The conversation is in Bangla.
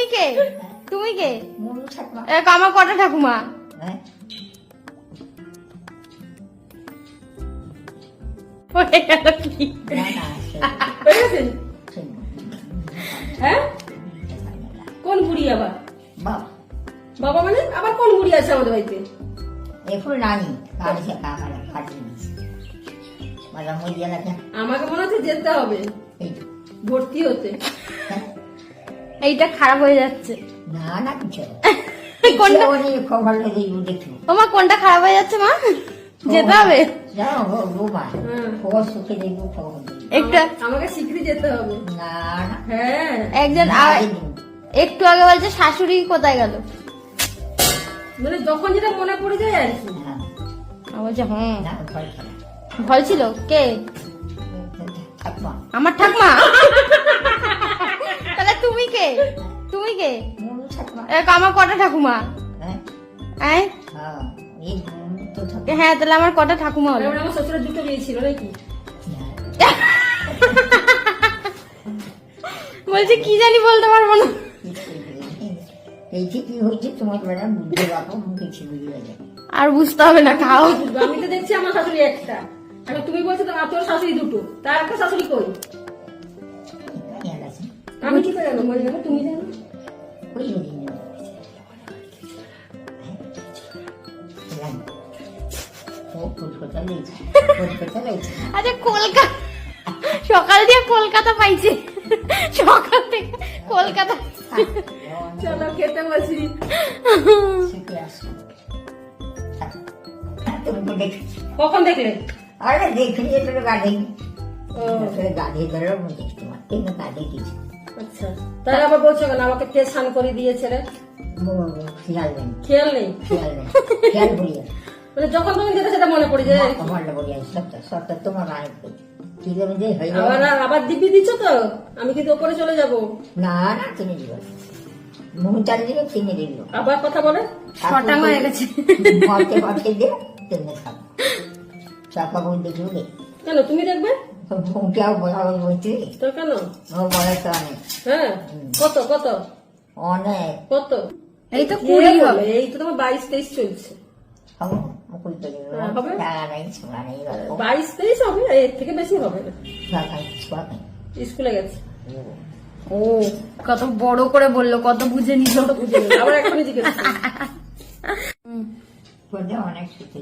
তুমি কে? তুমি কে? মুনু ঠাকুমা। আমার কটা ঠাকুমা? হ্যাঁ হয়ে গেল কি? না না হয়ে গেছে? হ্যাঁ কোন বুড়ি আবার? বাবা বাবা মানে আবার কোন বুড়ি আছে আমাদের বাড়িতে? এখন নানি কাজে কামার কাটিয়ে দিয়েছে মালা মই দিয়া লাগে আমাকে মনে হচ্ছে যেতে হবে এই ভর্তি হতে। এইটা খারাপ হয়ে যাচ্ছে। না না কিছু কোনটা? অনেক খবর লাগে দেখো তোমার কোনটা খারাপ হয়ে যাচ্ছে মা? যেতে হবে যাও রোমা হুম। খবর সুখে দেখবো খবর দেখবো একটু আমাকে শিগগিরই যেতে হবে। না না হ্যাঁ একজন একটু আগে বলছে শাশুড়ি কোথায় গেল? মানে যখন যেটা মনে পড়ে যায় আর কি। হ্যাঁ বলছে হুম না ভয় করে ভল ছিল কে? ঠাকুমা আমার ঠাকমা। তাহলে তুমি কে? তুমি কে? মুনু ঠাকুমা। আমার কটা ঠাকুমা? হ্যাঁ হ্যাঁ হ্যাঁ এই মুনু তো ঠাকুমা হ্যাঁ তাহলে আমার কটা ঠাকুমা হলো? তার মানে আমার শ্বশুরের দুটো বিয়ে ছিল নাকি? বলছে কি জানি বলতে পারবো না। এই যে কি হয়েছে তোমার বেড়া বুঝতে পারবো কিছু বুঝতে যাবে আর বুঝতে হবে না, খাও। আমি তো দেখছি আমার শাশুড়ি একটা, এখন তুমি বলছো তোমার তোর শাশুড়ি দুটো, তার একটা শাশুড়ি কই? আমি কি করে জানো? বলে জানো তুমি জানো? ওই আচ্ছা কলকাতা সকাল দিয়ে কলকাতা পাইছে, সকাল থেকে কলকাতা। চলো খেতে বসি। কখন দেখলে? আরে দেখলি এটা গাড়ি ও গাড়ি ধরে দেখতে পারতেন না গাড়ি কিছু আচ্ছা, তাহলে আবার বলছো কেন আমাকে কে স্নান করে দিয়েছে রে? খেয়াল নেই খেয়াল নেই? খেয়াল নেই খেয়াল করিয়া মানে যখন তখন যেটা সেটা মনে পড়ে যায়। আমার বলিয়া সবটা সবটা তোমার আয় কি দেবে যে হয়ে আবার যাবে আবার দিব্যি দিচ্ছ তো, আমি কিন্তু ওপরে চলে যাব। না না তুমি দিবে মুখ চাল দিবে চিনি দিল আবার কথা বলে ছটা হয়ে গেছে। মরতে মরতে দিয়ে তেমনি খাবো চাপা বই দেখবে কেন তুমি দেখবে মুখটাও বলা বলছি তো কেন? ও বলে তো অনেক হ্যাঁ কত কত অনেক কত? এই তো কে 20 বলে? হবে। এই তো তোমার 22-23 চলছে। হবো মুকুল করে হ্যাঁ, হবে। টাকা নেই ছোড়া নেই গল্প 22-23 হবে, এর থেকে বেশি হবে না। ছোড়া খাই ছোড়া খাই স্কুলে গেছে ও কত বড় করে বললো, কত বুঝে নিল। বুঝে নিলাম। আবার এখনই জিজ্ঞেস করছি। অনেক শিখে